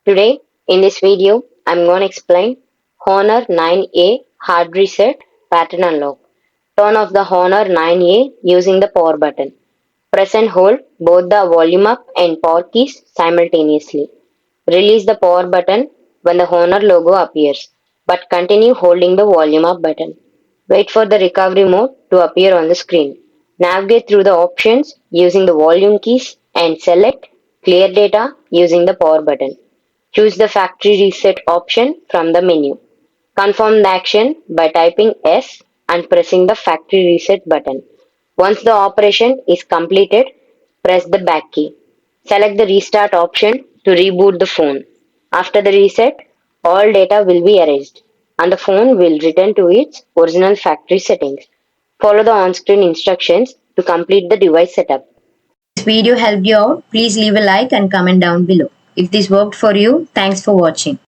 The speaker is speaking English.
Today, in this video, I'm going to explain Honor 9A hard reset pattern unlock. Turn off the Honor 9A using the power button. Press and hold both the volume up and power keys simultaneously. Release the power button when the Honor logo appears, but continue holding the volume up button. Wait for the recovery mode to appear on the screen. Navigate through the options using the volume keys and select Clear Data using the power button. Choose the factory reset option from the menu. Confirm the action by typing S and pressing the factory reset button. Once the operation is completed, press the back key. Select the restart option to reboot the phone. After the reset, all data will be erased and the phone will return to its original factory settings. Follow the on-screen instructions to complete the device setup. This video helped you out, please leave a like and comment down below. If this worked for you, thanks for watching.